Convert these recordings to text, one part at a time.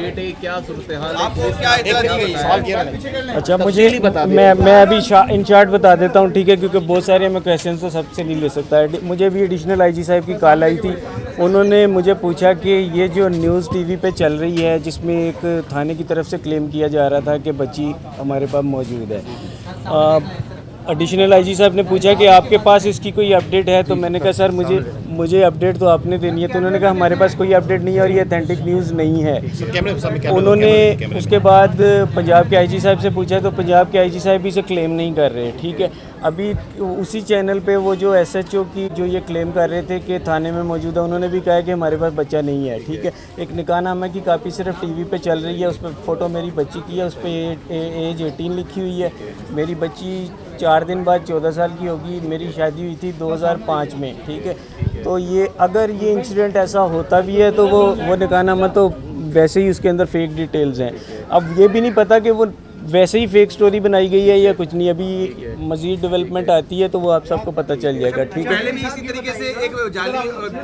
Update है, क्या सूरत हाल है, आपको क्या इत्तला दी गई है? अच्छा, मुझे मैं अभी इन शॉर्ट बता देता हूँ, ठीक है, क्योंकि बहुत सारे मैं क्वेश्चन तो सबसे नहीं ले सकता है। मुझे भी एडिशनल आईजी साहब की कॉल आई थी। उन्होंने मुझे पूछा कि ये जो न्यूज़ टीवी पे चल रही है जिसमें एक थाने की तरफ से क्लेम किया जा रहा था कि बच्ची हमारे पास मौजूद है। एडिशनल आईजी साहब ने पूछा कि आपके पास इसकी कोई अपडेट है, तो मैंने कहा सर मुझे अपडेट तो आपने देनी है। तो उन्होंने कहा हमारे पास कोई अपडेट नहीं है और ये अथेंटिक न्यूज़ नहीं है। उन्होंने उसके बाद पंजाब के आईजी साहब से पूछा, तो पंजाब के आईजी साहब भी इसे क्लेम नहीं कर रहे, ठीक है। अभी उसी चैनल पे वो जो एसएचओ की जो ये क्लेम कर रहे थे कि थाने में मौजूद है, उन्होंने भी कहा कि हमारे पास बच्चा नहीं है, ठीक है। एक निकाहनामा की कापी सिर्फ टीवी पे चल रही है, उस पर फ़ोटो मेरी बच्ची की है, उस पर एज 18 लिखी हुई है। मेरी बच्ची 4 दिन बाद 14 साल की होगी। मेरी शादी हुई थी 2005 में, ठीक है। तो ये अगर ये इंसिडेंट ऐसा होता भी है तो वो निकाहनामा तो वैसे ही उसके अंदर फेक डिटेल्स हैं। अब ये भी नहीं पता कि वो वैसे ही फेक स्टोरी बनाई गई है या कुछ नहीं। अभी मज़ीद डेवलपमेंट आती है तो वो आप सबको पता चल जाएगा, ठीक है। पहले भी इसी तरीके से एक जाली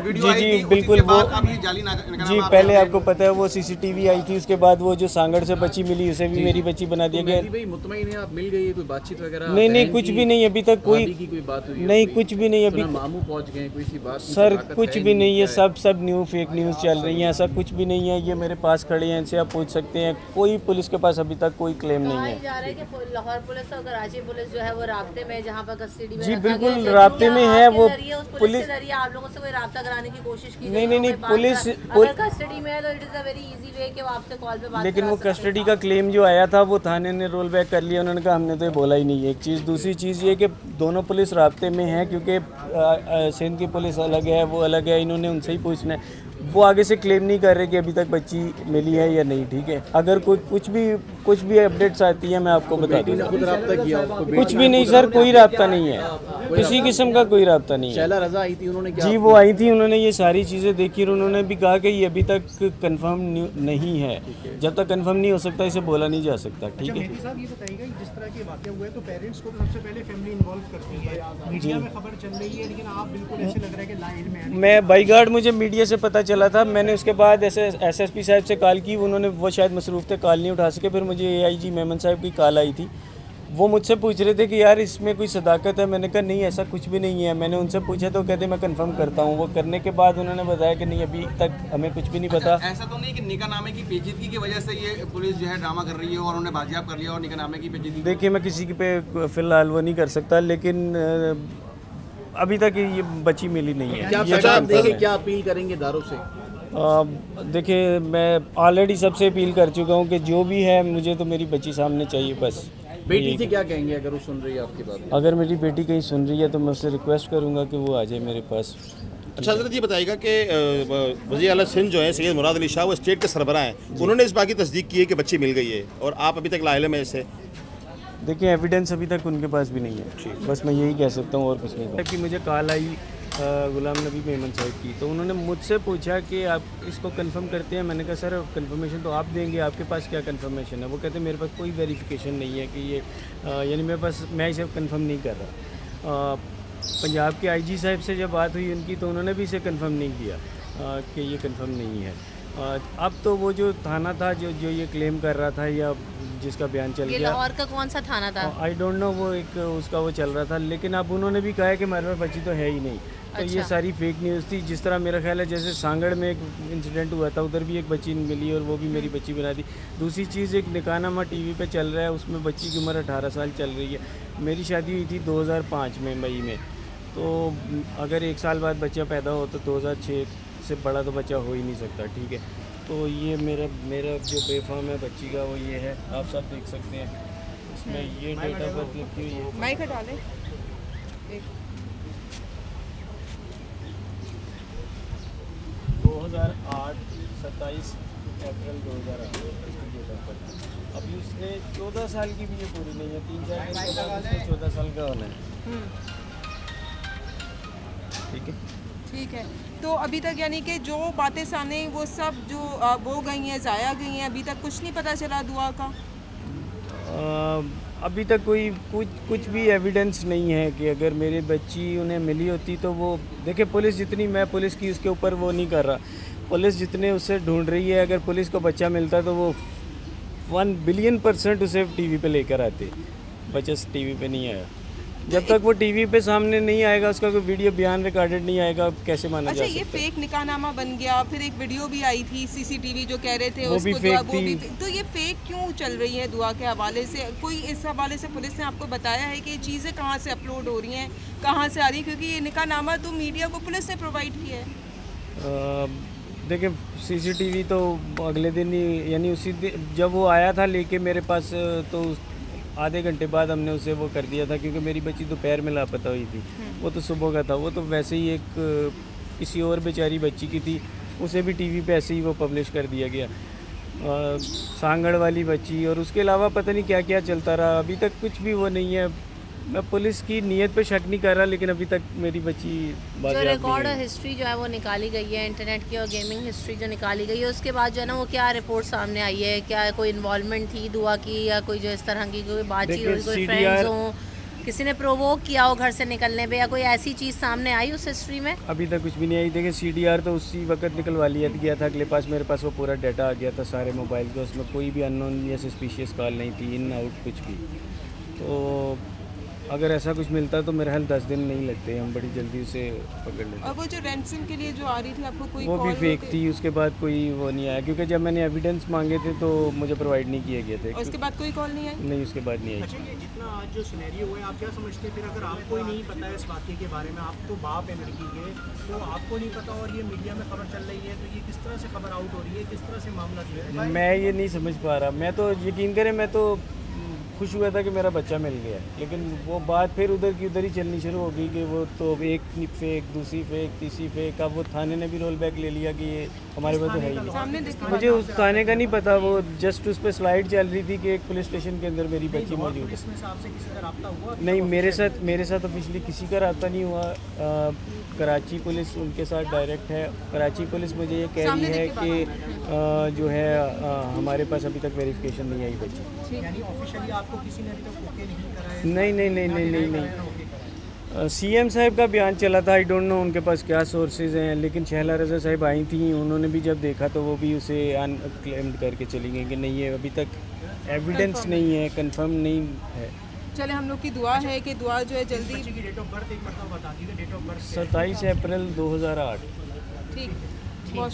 वीडियो जी आई जी थी, बिल्कुल। वो जाली जी पहले आपको पता है वो सीसीटीवी आई थी, उसके बाद वो जो सांगड़ से बच्ची मिली उसे भी मेरी बच्ची बना दिया गया। भाई मुतमईन है आप, मिल गई है, कोई बातचीत वगैरह? नहीं कुछ भी नहीं अभी तक, कोई बात हुई नहीं, कुछ भी नहीं अभी। मामू पहुंच गए, कोई सी बात सर कुछ भी नहीं है, सब न्यू फेक न्यूज़ चल रही है, ऐसा कुछ भी नहीं है। ये मेरे पास खड़े हैं, इनसे आप पूछ सकते हैं। कोई पुलिस के पास अभी तक कोई क्लेम नहीं है। लाहौर पुलिस और कराची पुलिस जो है वो राब्ते में, जहाँ पर कस्टडी में जी रखा बिल्कुल गया है, राब्ते में है वो पुलिस के जरिए आप लोगों से कोई राब्ता कराने की कोशिश की? नहीं पुलिस अगर कस्टडी में है तो it is a very easy way कि वो आपसे कॉल पे बात लेकिन करा वो सकते हैं। कस्टडी का क्लेम जो आया था वो थाने ने रोल बैक कर लिया। उन्होंने कहा हमने तो ये बोला ही नहीं है, एक चीज़। दूसरी चीज़ ये कि दोनों पुलिस राब्ते में है, क्योंकि सिंध की पुलिस अलग है, वो अलग है, इन्होंने उनसे ही पूछना है। वो आगे से क्लेम नहीं कर रहे कि अभी तक बच्ची मिली है या नहीं, ठीक है। अगर कोई कुछ भी अपडेट्स आती है मैं आपको बता दूँगा। खुद राब्ता किया? कुछ भी नहीं सर, कोई राब्ता नहीं है, किसी किस्म का कोई राब्ता नहीं है। शैला रजा आई थी, उन्होंने क्या? जी वो आई थी, उन्होंने ये सारी चीज़ें देखी और उन्होंने भी कहा कि ये अभी तक कंफर्म नहीं है। जब तक कंफर्म नहीं हो सकता इसे बोला नहीं जा सकता, ठीक है। मेहदी साहब ये बताइएगा, जिस तरह के वाक़या हुए तो पेरेंट्स को तो सबसे पहले फैमिली इन्वॉल्व करती है, मीडिया में खबर चल रही है, लेकिन आप बिल्कुल ऐसे लग रहा है कि लाइन में हैं। मैं बाई गार्ड मुझे मीडिया से पता चला था, मैंने उसके बाद एसएसपी साहब से कॉल की, उन्होंने वो शायद मसरूफ़ थे, कॉल नहीं उठा सके। फिर मुझे एआईजी मेमन साहब की कॉल आई थी, वो मुझसे पूछ रहे थे कि यार इसमें कोई सदाकत है। मैंने कहा नहीं ऐसा कुछ भी नहीं है। मैंने उनसे पूछा तो कहते मैं कंफर्म करता हूँ। वो करने के बाद उन्होंने बताया कि नहीं अभी तक हमें कुछ भी नहीं पता। ऐसा तो नहीं कि निकाहनामे की पेचीदगी की वजह से ये पुलिस जो है ड्रामा कर रही है और उन्होंने बाजियाब कर लिया और निकाहनामे की पेचीदगी? देखिए मैं किसी पे फ़िलहाल वो नहीं कर सकता, लेकिन अभी तक ये बच्ची मिली नहीं है। क्या अपील करेंगे इदारों से? देखिए मैं ऑलरेडी सबसे अपील कर चुका हूँ कि जो भी है मुझे तो मेरी बच्ची सामने चाहिए बस। बेटी से क्या कहेंगे अगर वो सुन रही है आपकी बात? अगर मेरी बेटी कहीं सुन रही है तो मैं उससे रिक्वेस्ट करूँगा कि वो आ जाए मेरे पास। अच्छा हज़रत ये बताइएगा कि वज़ीर आला सिंध जो है सैयद मुराद अली शाह वो स्टेट के सरबराह हैं, उन्होंने इस बात की तस्दीक की है कि बच्ची मिल गई है और आप अभी तक लाइल में ऐसे? देखिए एविडेंस अभी तक उनके पास भी नहीं है, बस मैं यही कह सकता हूँ और कुछ नहीं। कि मुझे कॉल आई गुलाम नबी मेमन साहब की, तो उन्होंने मुझसे पूछा कि आप इसको कंफर्म करते हैं। मैंने कहा सर कंफर्मेशन तो आप देंगे, आपके पास क्या कंफर्मेशन है? वो कहते हैं मेरे पास कोई वेरिफिकेशन नहीं है कि ये यानी मेरे पास, मैं इसे कंफर्म नहीं कर रहा। पंजाब के आईजी साहब से जब बात हुई उनकी तो उन्होंने भी इसे कंफर्म नहीं किया कि ये कंफर्म नहीं है। अब तो वो जो थाना था जो ये क्लेम कर रहा था या जिसका बयान चल गया, लाहौर का कौन सा थाना था? आई डोंट नो, वो एक उसका वो चल रहा था। लेकिन अब उन्होंने भी कहा है कि हमारे पास बच्ची तो है ही नहीं। तो ये सारी फेक न्यूज़ थी। जिस तरह मेरा ख्याल है जैसे सांगड़ में एक इंसिडेंट हुआ था, उधर भी एक बच्ची मिली और वो भी मेरी बच्ची बना दी। दूसरी चीज़ एक निकाहनामा टीवी पे चल रहा है, उसमें बच्ची की उम्र 18 साल चल रही है। मेरी शादी हुई थी 2005 में मई में, तो अगर 1 साल बाद बच्चा पैदा हो तो 2006 से बड़ा तो बच्चा हो ही नहीं सकता, ठीक है। तो ये मेरा जो बेफाम है बच्ची का वो ये है, आप सब देख सकते हैं इसमें ये डेट ऑफ बर्थ लिखी हुई है। माइक हटा ले। 2008 27 अप्रैल 2008 इसकी डेट ऑफ बर्थ। अभी उसने 14 साल की भी ये पूरी नहीं है, 3-4 दिन के बाद उसने 14 साल का होना है, ठीक है। ठीक है, तो अभी तक यानी कि जो बातें सामने वो सब जो वो गई हैं, ज़ाया गई हैं, अभी तक कुछ नहीं पता चला दुआ का? अभी तक कुछ भी एविडेंस नहीं है कि अगर मेरी बच्ची उन्हें मिली होती तो वो देखिए पुलिस जितनी मैं पुलिस की उसके ऊपर वो नहीं कर रहा। पुलिस जितने उसे ढूंढ रही है, अगर पुलिस को बच्चा मिलता तो वो 1 बिलियन% उसे टीवी पे लेकर आते। बच्चा टीवी पे नहीं आया। जब तक वो टीवी पे सामने नहीं आएगा, उसका कोई वीडियो बयान रिकॉर्डेड नहीं आएगा, कैसे माना अच्छा, जा ये सकता है? फेक निकाहनामा बन गया, फिर एक वीडियो भी आई थी सीसीटीवी जो कह रहे थे वो भी उसको फेक वो भी थी। तो ये फेक क्यों चल रही है दुआ के हवाले से? कोई इस हवाले से पुलिस ने आपको बताया है कि ये चीज़ें कहाँ से अपलोड हो रही हैं, कहाँ से आ रही हैं? क्योंकि ये निकाहनामा तो मीडिया को पुलिस ने प्रोवाइड किया है। देखिए सीसीटीवी तो अगले दिन ही, यानी उसी दिन जब वो आया था लेके मेरे पास, तो आधे घंटे बाद हमने उसे वो कर दिया था, क्योंकि मेरी बच्ची दोपहर में लापता हुई थी। वो तो सुबह का था। वो तो वैसे ही एक किसी और बेचारी बच्ची की थी, उसे भी टीवी पे ऐसे ही वो पब्लिश कर दिया गया। सांगड़ वाली बच्ची, और उसके अलावा पता नहीं क्या क्या चलता रहा। अभी तक कुछ भी वो नहीं है। मैं पुलिस की नीयत पे शक नहीं कर रहा, लेकिन अभी तक मेरी बच्ची जो बाजियाब रिकॉर्ड नहीं और हुई। हिस्ट्री जो है वो निकाली गई है इंटरनेट की, और गेमिंग हिस्ट्री जो निकाली गई है, उसके बाद जो है ना वो क्या रिपोर्ट सामने आई है? क्या कोई इन्वॉल्वमेंट थी दुआ की, या कोई जो इस तरह की कोई बातचीत देखिए, हुई, कोई CDR फ्रेंड्स हो, किसी ने प्रोवोक किया हो घर से निकलने पे, या कोई ऐसी चीज़ सामने आई उस हिस्ट्री में? अभी तक कुछ भी नहीं आई। देखिए CDR तो उसी वक्त निकलवा लिया गया था अगले पास, मेरे पास वो पूरा डाटा आ गया था सारे मोबाइल का। उसमें कोई भी अननोन या सस्पिशियस कॉल नहीं थी, इन आउट कुछ भी। तो अगर ऐसा कुछ मिलता तो मेरे ख्याल 10 दिन नहीं लगते, हम बड़ी जल्दी उसे पकड़ लेते। और वो जो रैंसम के लिए जो आ रही थी आपको कोई वो भी कॉल फेक थी। उसके बाद कोई वो नहीं आया, क्योंकि जब मैंने एविडेंस मांगे थे तो मुझे प्रोवाइड नहीं किए गए थे। और उसके बाद कोई कॉल नहीं आई? नहीं, उसके बाद नहीं आई। अच्छा, ये जितना आज जो सिनेरियो हुआ है, आप क्या समझते हैं? फिर अगर आपको ही नहीं पता है इस वाक़ये के बारे में, आप तो बाप है लड़की के, तो आपको नहीं पता और ये मीडिया में खबर चल रही है, तो ये किस तरह से खबर आउट हो रही है, किस तरह से मामला जो है? मैं ये नहीं समझ पा रहा। मैं तो यकीन करें, मैं तो खुश हुआ था कि मेरा बच्चा मिल गया, लेकिन वो बात फिर उधर की उधर ही चलनी शुरू हो गई कि वो तो एक फेक, दूसरी फेक, तीसरी फेक। अब वो थाने ने भी रोल बैक ले लिया कि ये हमारे पास तो है ही नहीं। सामने देखा मुझे उस थाने का नहीं पता, वो जस्ट उस पर स्लाइड चल रही थी कि एक पुलिस स्टेशन के अंदर मेरी बच्ची मौजूद है। पुलिस में से आपसे किसी का रब्ता हुआ? नहीं, मेरे साथ ऑफिशियली किसी का रब्ता नहीं हुआ। कराची पुलिस उनके साथ डायरेक्ट है। कराची पुलिस मुझे ये कह रही है कि जो है हमारे पास अभी तक वेरिफिकेशन नहीं आई बच्ची। यानी ऑफिशियली आपको किसी ने अभी तक ओके नहीं करा है? नहीं। CM साहब का बयान चला था, आई डोंट नो उनके पास क्या सोर्सेज हैं, लेकिन शहला रज़ा साहब आई थी, उन्होंने भी जब देखा तो वो भी उसे अनक्लेम्ड करके चली गई कि नहीं, ये अभी तक एविडेंस नहीं है, कंफर्म नहीं है। चले, हम लोग की दुआ है कि दुआ जो है जल्दी। बच्चे की डेट ऑफ बर्थ एक मतलब बता दीजिए, डेट ऑफ बर्थ 27 अप्रैल 2008। ठीक, बहुत